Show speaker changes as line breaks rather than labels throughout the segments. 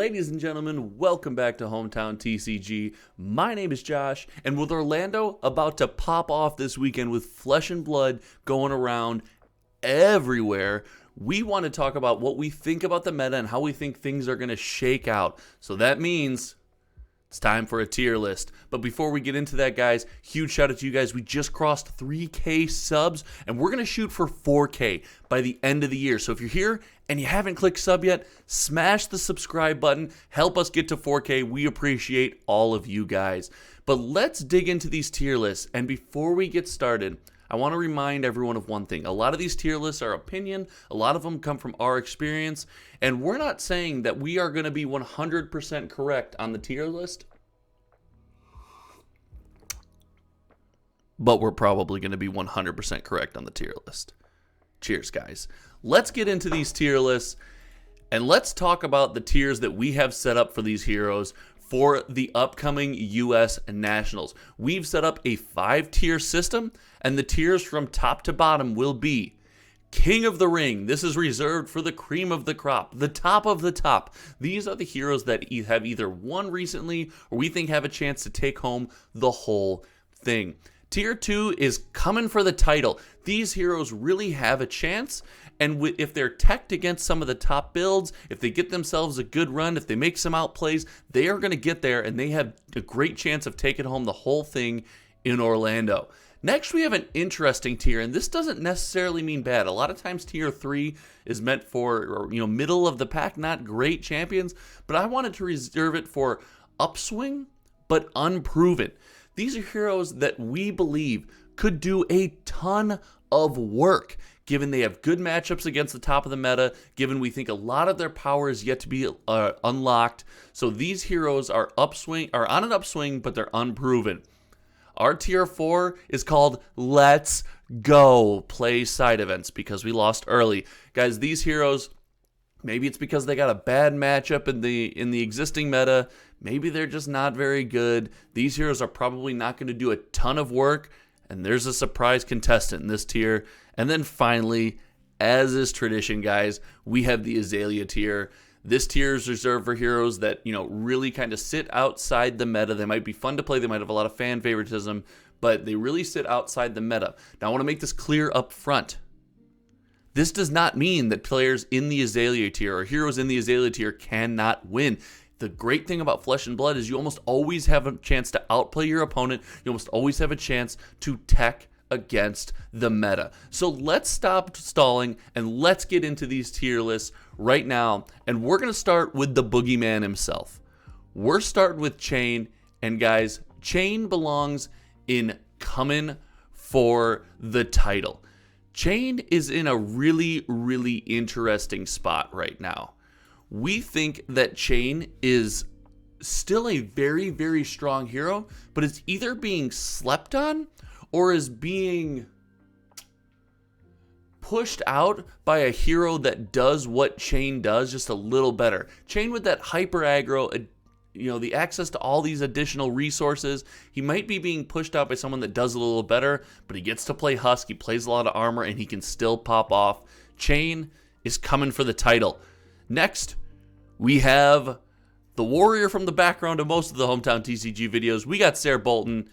Ladies and gentlemen, welcome back to Hometown TCG. My name is Josh, and with Orlando about to pop off this weekend with Flesh and Blood going around everywhere, we want to talk about what we think about the meta and how we think things are going to shake out. So that means it's time for a tier list. But before we get into that, guys, huge shout out to you guys. We just crossed 3K subs, and we're going to shoot for 4K by the end of the year. So if you're here and you haven't clicked sub yet, smash the subscribe button. Help us get to 4K. We appreciate all of you guys. But let's dig into these tier lists. And before we get started, I want to remind everyone of one thing. A lot of these tier lists are opinion. A lot of them come from our experience. And we're not saying that we are going to be 100% correct on the tier list, but we're probably going to be 100% correct on the tier list. Cheers, guys. Let's get into these tier lists, and let's talk about the tiers that we have set up for these heroes for the upcoming U.S. Nationals. We've set up a 5-tier system, and the tiers from top to bottom will be King of the Ring. This is reserved for the cream of the crop, the top of the top. These are the heroes that have either won recently or we think have a chance to take home the whole thing. Tier 2 is coming for the title. These heroes really have a chance, and if they're teched against some of the top builds, if they get themselves a good run, if they make some outplays, they are going to get there, and they have a great chance of taking home the whole thing in Orlando. Next, we have an interesting tier, and this doesn't necessarily mean bad. A lot of times Tier 3 is meant for, middle of the pack, not great champions, but I wanted to reserve it for upswing, but unproven. These are heroes that we believe could do a ton of work, given they have good matchups against the top of the meta, given we think a lot of their power is yet to be unlocked. So these heroes are on an upswing, but they're unproven. Our Tier 4 is called Let's Go Play Side Events because we lost early. Guys, these heroes, maybe it's because they got a bad matchup in the existing meta. Maybe they're just not very good. These heroes are probably not going to do a ton of work. And there's a surprise contestant in this tier. And then finally, as is tradition, guys, we have the Azalea tier. This tier is reserved for heroes that, really kind of sit outside the meta. They might be fun to play. They might have a lot of fan favoritism, but they really sit outside the meta. Now, I want to make this clear up front. This does not mean that players in the Azalea tier or heroes in the Azalea tier cannot win. The great thing about Flesh and Blood is you almost always have a chance to outplay your opponent. You almost always have a chance to tech against the meta. So let's stop stalling and let's get into these tier lists right now. And we're going to start with the boogeyman himself. We're starting with Chain. And guys, Chain belongs in coming for the title. Chain is in a really, really interesting spot right now. We think that Chain is still a very, very strong hero, but it's either being slept on or is being pushed out by a hero that does what Chain does just a little better. Chain with that hyper aggro, the access to all these additional resources, he might be being pushed out by someone that does a little better, but he gets to play Husk, he plays a lot of armor, and he can still pop off. Chain is coming for the title. Next, we have the warrior from the background of most of the Hometown TCG videos. We got Sarah Bolton,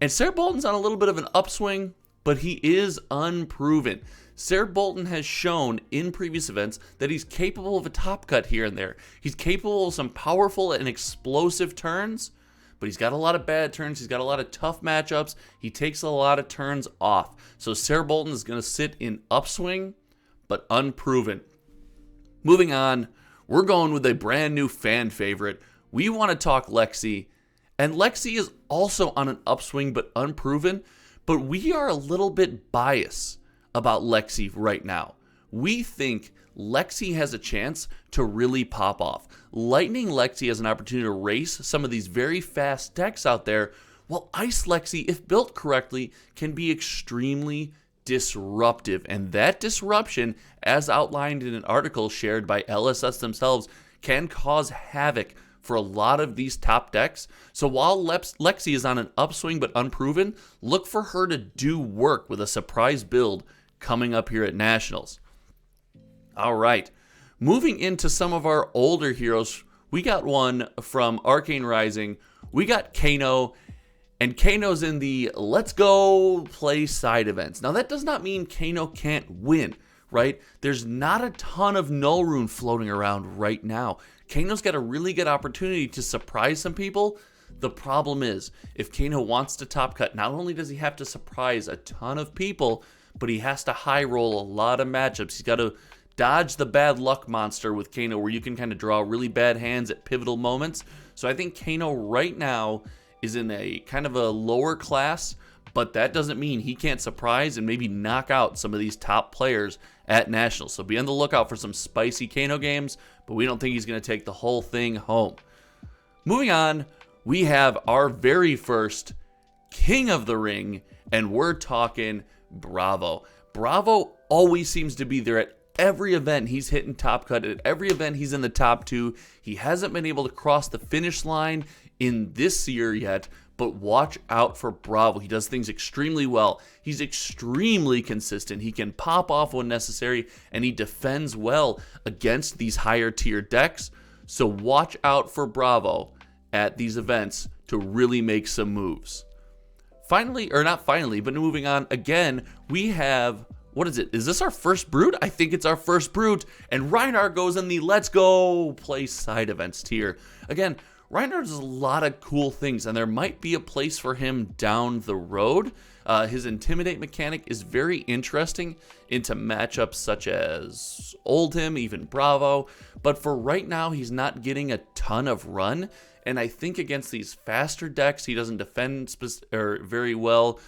and Sarah Bolton's on a little bit of an upswing, but he is unproven. Sarah Bolton has shown in previous events that he's capable of a top cut here and there. He's capable of some powerful and explosive turns, but he's got a lot of bad turns. He's got a lot of tough matchups. He takes a lot of turns off. So Sarah Bolton is going to sit in upswing, but unproven. Moving on, we're going with a brand new fan favorite. We want to talk Lexi. And Lexi is also on an upswing but unproven. But we are a little bit biased about Lexi right now. We think Lexi has a chance to really pop off. Lightning Lexi has an opportunity to race some of these very fast decks out there, while Ice Lexi, if built correctly, can be extremely disruptive. And that disruption, as outlined in an article shared by LSS themselves, can cause havoc for a lot of these top decks. So while Lexi is on an upswing but unproven, look for her to do work with a surprise build coming up here at Nationals. All right, moving into some of our older heroes, We got one from Arcane Rising. We got Kano, and Kano's in the Let's Go Play side events. Now, that does not mean Kano can't win, right? There's not a ton of Null Rune floating around right now. Kano's got a really good opportunity to surprise some people. The problem is, if Kano wants to top cut, not only does he have to surprise a ton of people, but he has to high roll a lot of matchups. He's got to dodge the bad luck monster with Kano, where you can kind of draw really bad hands at pivotal moments. So I think Kano right now is in a kind of a lower class, but that doesn't mean he can't surprise and maybe knock out some of these top players at Nationals. So be on the lookout for some spicy Kano games, but we don't think he's going to take the whole thing home. Moving on, we have our very first King of the Ring, and we're talking Bravo. Bravo always seems to be there at every event. He's hitting top cut. At every event, he's in the top 2. He hasn't been able to cross the finish line in this year yet, but watch out for Bravo. He does things extremely well. He's extremely consistent. He can pop off when necessary, and he defends well against these higher tier decks. So watch out for Bravo at these events to really make some moves. Finally, or not finally, but moving on again, we have, what is it? Is this our first Brute? I think it's our first Brute, and Reinhardt goes in the Let's Go Play side events tier. Again, Reinhardt does a lot of cool things, and there might be a place for him down the road. His Intimidate mechanic is very interesting into matchups such as Oldhim, even Bravo, but for right now, he's not getting a ton of run, and I think against these faster decks, he doesn't defend very well.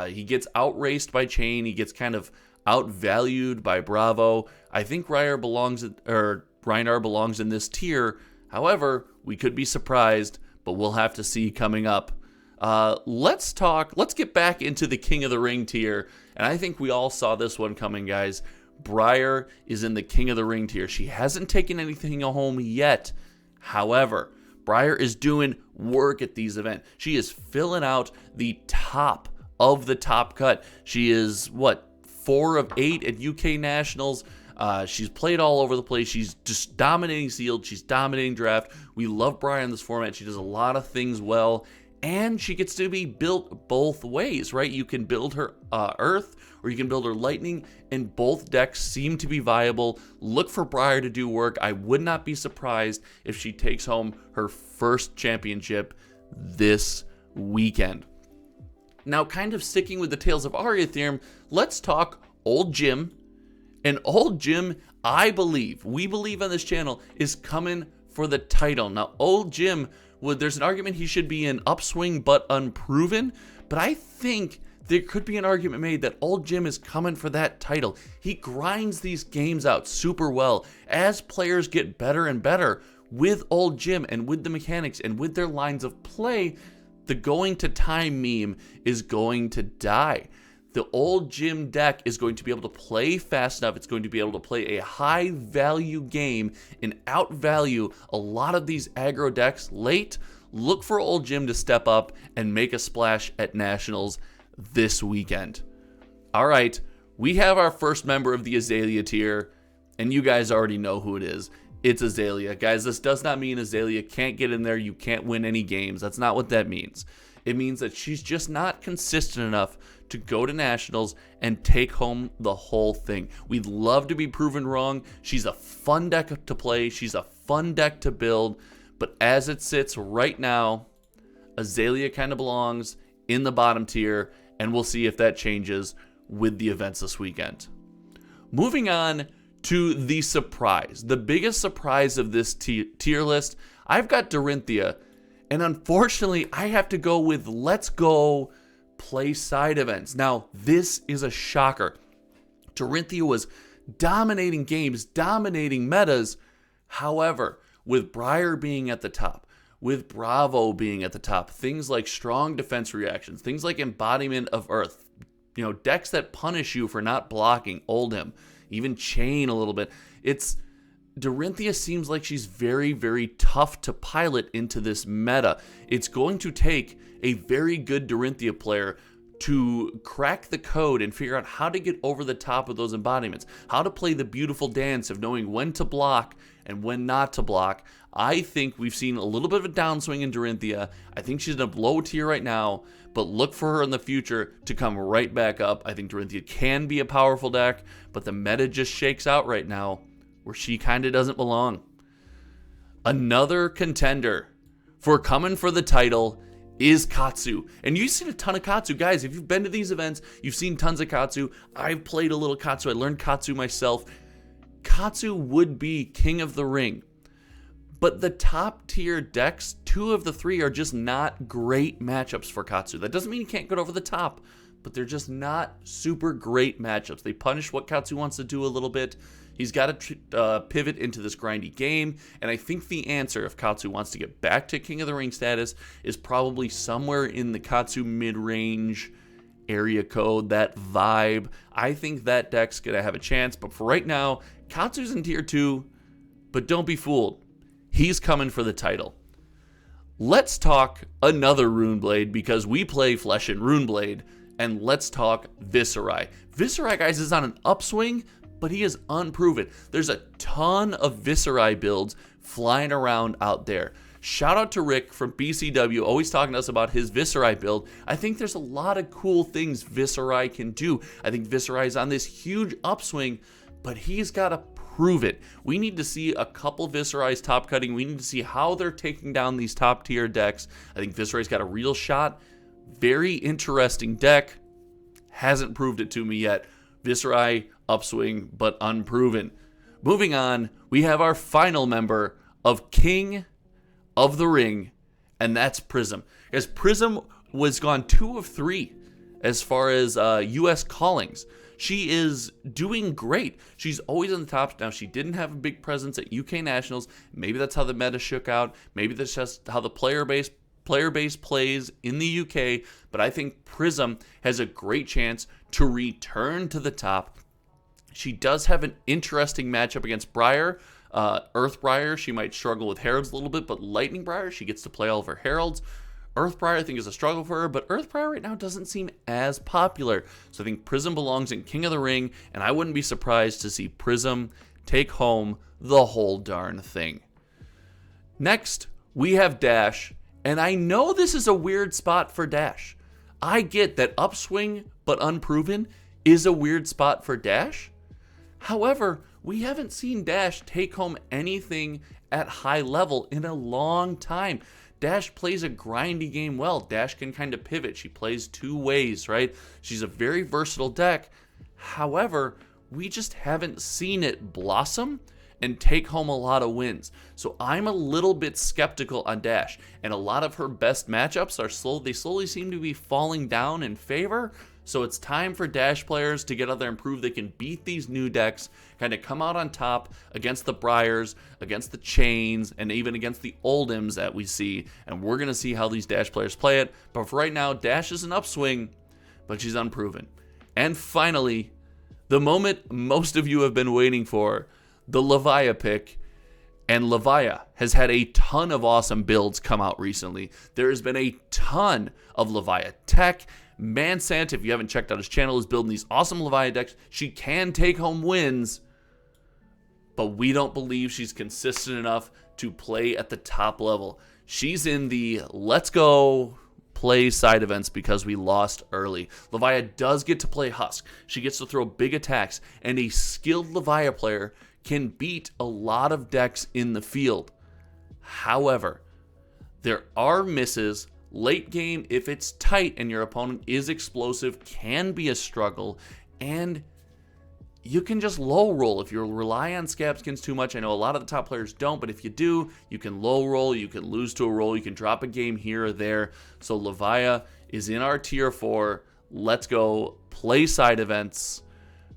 He gets outraced by Chain, he gets kind of outvalued by Bravo. I think Reinhardt belongs in this tier. However, we could be surprised, but we'll have to see coming up. Let's get back into the King of the Ring tier, and I think we all saw this one coming, guys. Briar is in the King of the Ring tier. She hasn't taken anything home yet. However, Briar is doing work at these events. She is filling out the top of the top cut. She is, 4 of 8 at UK Nationals. She's played all over the place. She's just dominating sealed. She's dominating draft. We love Briar in this format. She does a lot of things well, and she gets to be built both ways, right? You can build her Earth, or you can build her Lightning, and both decks seem to be viable. Look for Briar to do work. I would not be surprised if she takes home her first championship this weekend. Now, kind of sticking with the Tales of Aria theme, let's talk Old Jim. And Old Jim, we believe on this channel, is coming for the title. Now, Old Jim, there's an argument he should be in upswing but unproven, but I think there could be an argument made that Old Jim is coming for that title. He grinds these games out super well. As players get better and better with Old Jim and with the mechanics and with their lines of play, the going to time meme is going to die. The Old Jim deck is going to be able to play fast enough. It's going to be able to play a high value game and outvalue a lot of these aggro decks late. Look for Old Jim to step up and make a splash at Nationals this weekend. All right, we have our first member of the Azalea tier, and you guys already know who it is. It's Azalea. Guys, this does not mean Azalea can't get in there. You can't win any games. That's not what that means. It means that she's just not consistent enough to go to Nationals and take home the whole thing. We'd love to be proven wrong. She's a fun deck to play. She's a fun deck to build. But as it sits right now, Azalea kind of belongs in the bottom tier, and we'll see if that changes with the events this weekend. Moving on to the surprise. The biggest surprise of this tier list, I've got Dorinthia, and unfortunately, I have to go with Let's Go Play side events. Now, this is a shocker. Dorinthia was dominating games, dominating metas. However, with Briar being at the top, with Bravo being at the top, things like strong defense reactions, things like Embodiment of Earth, decks that punish you for not blocking Oldhim, even Chain a little bit. Dorinthia seems like she's very, very tough to pilot into this meta. It's going to take a very good Dorinthia player to crack the code and figure out how to get over the top of those embodiments, how to play the beautiful dance of knowing when to block and when not to block. I think we've seen a little bit of a downswing in Dorinthia. I think she's in a low tier right now, but look for her in the future to come right back up. I think Dorinthia can be a powerful deck, but the meta just shakes out right now where she kind of doesn't belong. Another contender for coming for the title is Katsu. And you've seen a ton of Katsu. Guys, if you've been to these events, you've seen tons of Katsu. I've played a little Katsu. I learned Katsu myself. Katsu would be king of the ring. But the top tier decks, 2 of the 3 are just not great matchups for Katsu. That doesn't mean he can't get over the top, but they're just not super great matchups. They punish what Katsu wants to do a little bit. He's got to pivot into this grindy game, and I think the answer, if Katsu wants to get back to King of the Ring status, is probably somewhere in the Katsu mid-range area code, that vibe. I think that deck's going to have a chance, but for right now, Katsu's in tier 2, but don't be fooled. He's coming for the title. Let's talk another Runeblade, because we play Flesh and Runeblade, and let's talk Viserai. Viserai, guys, is on an upswing, but he is unproven. There's a ton of Viserai builds flying around out there. Shout out to Rick from BCW, always talking to us about his Viserai build. I think there's a lot of cool things Viserai can do. I think Viserai is on this huge upswing, but he's got to prove it. We need to see a couple Viserai's top cutting. We need to see how they're taking down these top tier decks. I think Viserai's got a real shot. Very interesting deck. Hasn't proved it to me yet. Viserai upswing, but unproven. Moving on, we have our final member of King of the Ring, and that's Prism. As Prism was gone 2 of 3 as far as U.S. callings. She is doing great. She's always on the top. Now, she didn't have a big presence at UK Nationals. Maybe that's how the meta shook out. Maybe that's just how the player base plays in the UK. But I think Prism has a great chance to return to the top. She does have an interesting matchup against Briar. Earth Briar, she might struggle with Heralds a little bit, but Lightning Briar, she gets to play all of her Heralds. Earth Briar, I think, is a struggle for her, but Earth Briar right now doesn't seem as popular. So I think Prism belongs in King of the Ring, and I wouldn't be surprised to see Prism take home the whole darn thing. Next, we have Dash, and I know this is a weird spot for Dash. I get that upswing but unproven is a weird spot for Dash. However, we haven't seen Dash take home anything at high level in a long time. Dash plays a grindy game well. Dash can kind of pivot. She plays 2 ways, right? She's a very versatile deck. However, we just haven't seen it blossom and take home a lot of wins. So I'm a little bit skeptical on Dash, and a lot of her best matchups are slowly seem to be falling down in favor. So it's time for Dash players to get out there and prove they can beat these new decks, kind of come out on top against the Briars, against the Chains, and even against the Oldims that we see. And we're going to see how these Dash players play it. But for right now, Dash is an upswing, but she's unproven. And finally, the moment most of you have been waiting for, the Levia pick. And Levia has had a ton of awesome builds come out recently. There has been a ton of Levia tech. Mansant, if you haven't checked out his channel, is building these awesome Levia decks. She can take home wins, but we don't believe she's consistent enough to play at the top level. She's in the let's go play side events because we lost early. Levia does get to play Husk. She gets to throw big attacks, and a skilled Levia player can beat a lot of decks in the field. However, there are misses. Late game, if it's tight and your opponent is explosive, can be a struggle, and you can just low roll if you rely on scab skins too much. I know a lot of the top players don't, but if you do, you can low roll, you can lose to a roll, you can drop a game here or there. So Levia is in our tier 4. Let's go play side events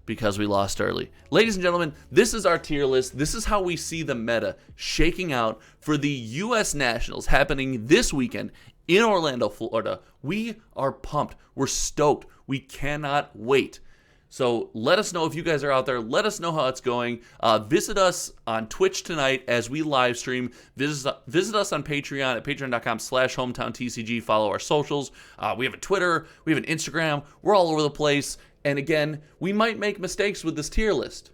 because we lost early. Ladies and gentlemen, this is our tier list. This is how we see the meta shaking out for the U.S. Nationals happening this weekend in Orlando, Florida. We are pumped. We're stoked. We cannot wait. So let us know if you guys are out there. Let us know how it's going. Visit us on Twitch tonight as we live stream. Visit us on Patreon at patreon.com/HometowntCG. Follow our socials. We have a Twitter. We have an Instagram. We're all over the place. And again, we might make mistakes with this tier list,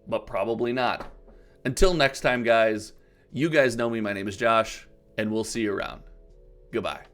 but probably not. Until next time, guys, you guys know me. My name is Josh, and we'll see you around. Goodbye.